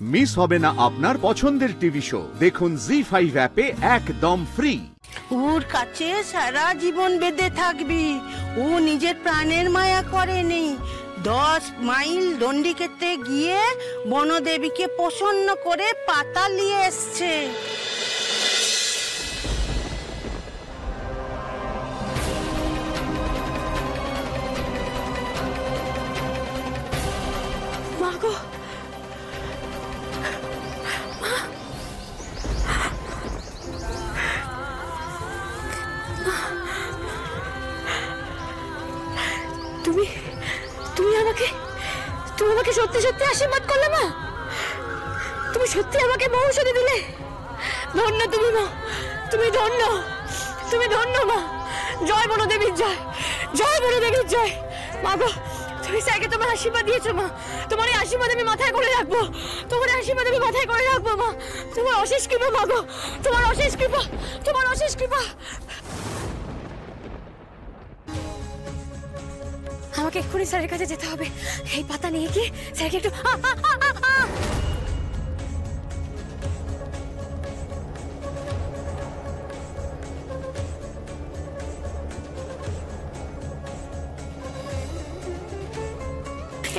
Miss হবে না আপনার পছন্দের টিভি শো। দেখুন জি5 অ্যাপে একদম ফ্রি। ওর কাছে সারা জীবন বেঁধে থাকবি। ও নিজের প্রাণের মায়া করেনি। 10 মাইল দণ্ডিকেতে গিয়ে বনদেবীকে প্রসন্ন করে পাতা নিয়ে এসছে। মাগো, তুমি আমাকে সত্যি সত্যি আশীর্বাদ করলে মা। তুমি সত্যি আমাকে মহৌষধি দিলে। ধন্য তুমি মা, তুমি ধন্য, তুমি ধন্য মা। জয় বনদেবীর জয়, জয় বনদেবীর জয়। মা গো, তুমি স্যারকে তোমার আশীর্বাদ দিয়েছো মা। তোমার এই আশীর্বাদ আমি মাথায় করে রাখবো। তোমার আশীর্বাদ আমি মাথায় করে রাখবো মা। তোমার অশেষ কৃপা মা গো, তোমার অশেষ কৃপা, তোমার অশেষ কৃপা। আমাকে এক্ষুনি স্যারের কাছে যেতে হবে। এই পাতা নিয়ে গিয়ে স্যারকে একটু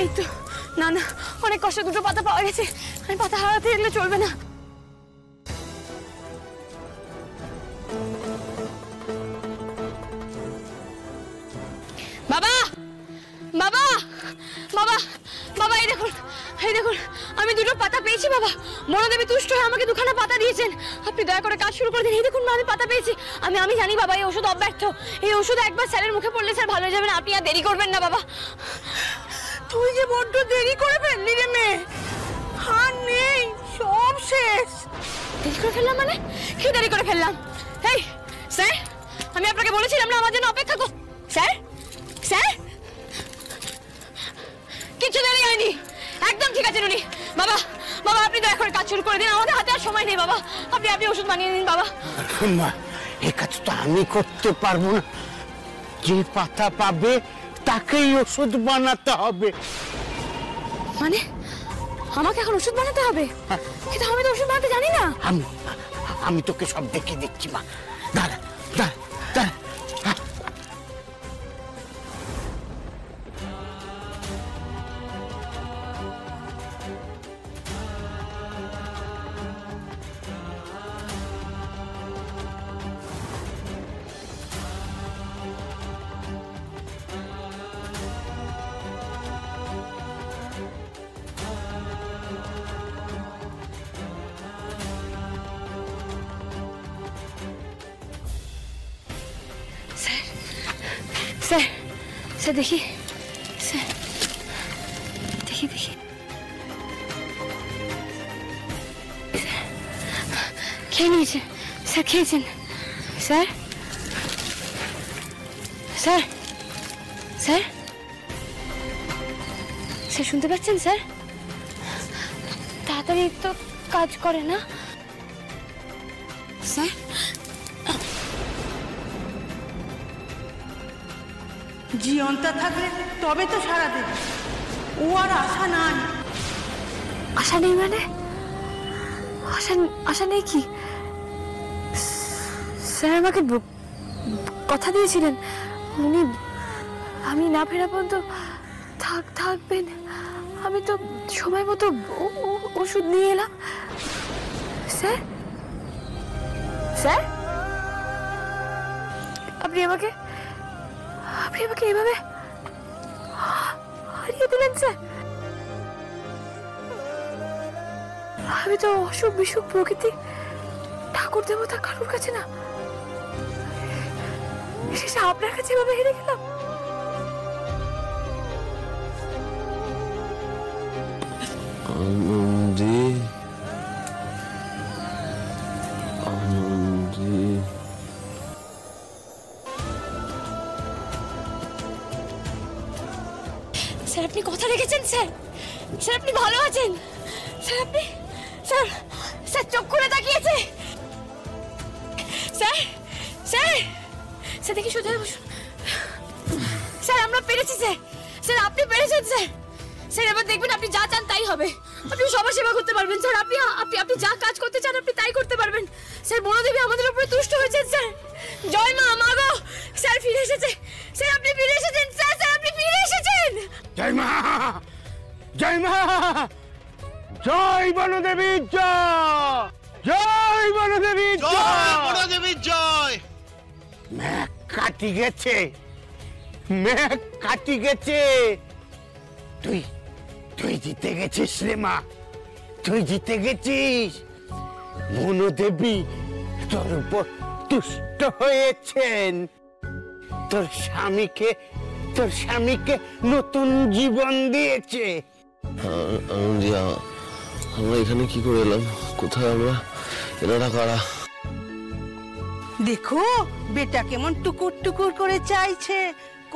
এই তো। না না, অনেক কষ্ট, দুটো পাতা পাওয়া গেছে। আমি পাতা হারাতে গেলে চলবে না। বাবা, বাবা, বাবা, বাবা, এই দেখুন, এই দেখুন, আমি দুটো পাতা পেয়েছি বাবা। বনদেবী তুষ্ট হয়ে আমাকে দুখানা পাতা দিয়েছেন। আপনি দয়া করে কাজ শুরু করে দিন। এই দেখুন মা, আমি পাতা পেয়েছি। আমি জানি বাবা, এই ওষুধ অব্যর্থ। এই ওষুধ একবার স্যারের মুখে পড়লে স্যার ভালো হয়ে যাবেন। আপনি আর দেরি করবেন না বাবা। তুই যে বড্ড দেরি করে ফেললি রে মেয়ে। আর নেই, সব শেষ। দেরি করে ফেললাম মানে? কি দেরি করে ফেললাম? এই স্যার, আমি আপনাকে বলেছিলাম না আমার জন্য অপেক্ষা কর। স্যার, স্যার, কিছু দেরি হয়নি, একদম ঠিক আছে নুনি। বাবা, বাবা, আপনি দয়া করে কাজ শুরু করে দিন। আমাদের হাতে আর সময় নেই বাবা। আপনি ওষুধ বানিয়ে দিন বাবা। মা, এই কাজ তো আমি করতে পারবো না। যে পাতা পাবে তাকেই ওষুধ বানাতে হবে। মানে আমাকে এখন ওষুধ বানাতে হবে? কিন্তু আমি তো ওষুধ বানাতে জানি না। আমি তোকে সব দেখে দিচ্ছি মা। দাঁড়া দাঁড়া দাঁড়া। স্যার, স্যার দেখি, স্যার দেখি দেখি। খেয়ে নিয়েছে স্যার, খেয়েছেন স্যার। স্যার, স্যার, স্যার শুনতে পাচ্ছেন স্যার? তাড়াতাড়ি তো কাজ করে না স্যার। জীবনটা থাকলে তবে তো সারা দেবে। ও আর আশা নাই। আশা নেই মানে? আশা নেই কি? স্যার আমাকে কথা দিয়েছিলেন উনি আমি না ফেরা পর্যন্ত থাকবেন। আমি তো সময় মতো ওষুধ নিয়ে এলাম। স্যার, স্যার, আপনি আমাকে এভাবে হারিয়ে দিলেন স্যার। আমি তো অসুখ বিসুখ প্রকৃতি ঠাকুর দেবতা কারোর কাছে না, শেষে আপনার কাছে এভাবে হেরে গেলাম। স্যার আপনি কথা রেখেছেন স্যার। স্যার আপনি ভালো আছেন স্যার? আপনি স্যার, স্যার চোখ খুলে তাকিয়েছে স্যার। স্যার, স্যার দেখি সোজা বসুন স্যার। আমরা পেরেছি স্যার। স্যার আপনি পেরেছেন স্যার। স্যার এবার দেখবেন আপনি যা চান তাই হবে। আপনি সবার সেবা করতে পারবেন স্যার। আপনি আপনি আপনি যা কাজ করতে চান আপনি তাই করতে পারবেন স্যার। বনদেবী আমাদের উপরে তুষ্ট হয়েছেন স্যার। জয় মা, মা গো, স্যার ফিরে এসেছে স্যার। আপনি ফিরে এসেছেন স্যার। স্যার আপনি ফিরে এসেছেন। জয় মা, জয় মা, জয় বনদেবী জয়, জয় বনদেবী জয়, বনদেবী জয়। মেঘ কাটি গেছে, মেঘ কাটি গেছে। তুই তুই জিতে গেছিস রে মা, তুই জিতে গেছিস। বনদেবী তোর উপর তুষ্ট হয়েছেন। তোর স্বামীকে নতুন জীবন দিয়েছে। আনন্দিয়া, আমরা এখানে কি করে এলাম? কোথায় আমরা? এনারা কারা? দেখো বেটা কেমন টুকুর টুকুর করে চাইছে,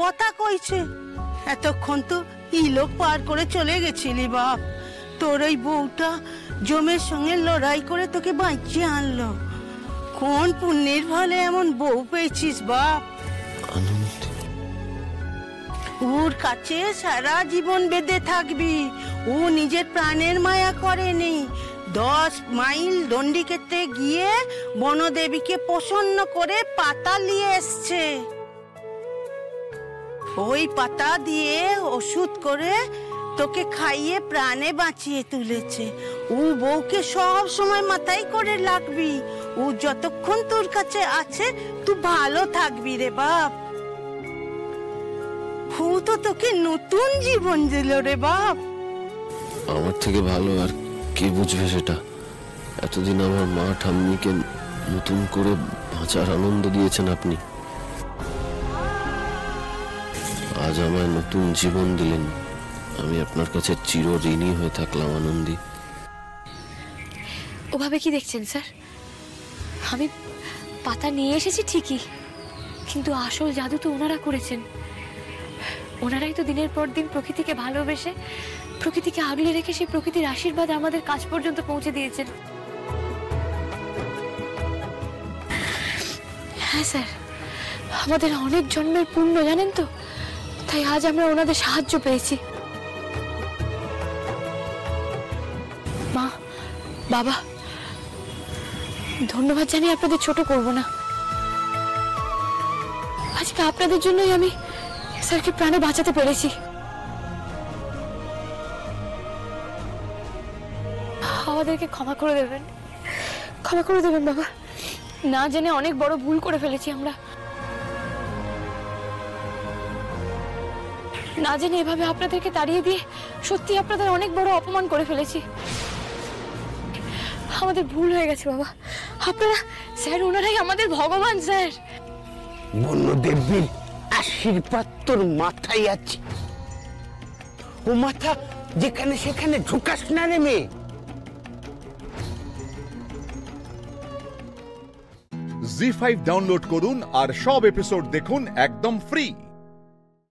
কথা কইছে। এতক্ষণ তো ইলোক পার করে চলে গেছিলি বাপ। তোর ওই বউটা জমের সঙ্গে লড়াই করে তোকে বাঁচিয়ে আনলো। কোন পুণ্যের ফলে এমন বউ পেয়েছিস বাপ। ওর কাছে সারা জীবন বেঁধে থাকবি। ও নিজের প্রাণের মায়া করেনি। 10 মাইল দণ্ডি খেতে গিয়ে বনদেবীকে প্রসন্ন করে পাতা নিয়ে এসছে। ওই পাতা দিয়ে ওষুধ করে তোকে খাইয়ে প্রাণে বাঁচিয়ে তুলেছে। ও বউকে সব সময় মাথায় করে রাখবি। ও যতক্ষণ তোর কাছে আছে তুই ভালো থাকবি রে বাপ। ও তো তোকে নতুন জীবন দিল রে বাপ। আমার থেকে ভালো আর কে বুঝবে সেটা? এতদিন আমার মা ঠাম্মিকে নতুন করে বাঁচার আনন্দ দিয়েছেন আপনি, আজ আমায় নতুন জীবন দিলেন। আমি আপনার কাছে চিরঋণী হয়ে থাকলাম আনন্দী। ওভাবে কি দেখছেন স্যার? আমি পাতা নিয়ে এসেছি ঠিকই, কিন্তু আসল জাদু তো ওনারা করেছেন। ওনারাই তো দিনের পর দিন প্রকৃতিকে ভালোবেসে, প্রকৃতিকে আগলে রেখে সেই প্রকৃতির আশীর্বাদ আমাদের কাছ পর্যন্ত পৌঁছে দিয়েছেন। হ্যাঁ স্যার, আমাদের অনেক জন্মের পুণ্য জানেন তো, তাই আজ আমরা ওনাদের সাহায্য পেয়েছি। মা, বাবা, ধন্যবাদ জানিয়ে আপনাদের ছোট করব না। আজকে আপনাদের জন্যই আমি স্যারকে প্রাণে বাঁচাতে পেরেছি। আমাদেরকে ক্ষমা করে দেবেন, ক্ষমা করে দেবেন বাবা। না জেনে অনেক বড় ভুল করে ফেলেছি আমরা। না জেনে এভাবে আপনাদেরকে তাড়িয়ে দিয়ে সত্যি আপনাদের অনেক বড় অপমান করে ফেলেছি। আমাদের ভুল হয়ে গেছে বাবা। আপনারা স্যার, ওনারাই আমাদের ভগবান স্যার। বনদেবীর আশীর্বাদ তোর মাথায় আছে। ও মাথা যেখানে সেখানে ঢুকাস না রে মেয়ে। জি5 ডাউনলোড করুন আর সব এপিসোড দেখুন একদম ফ্রি।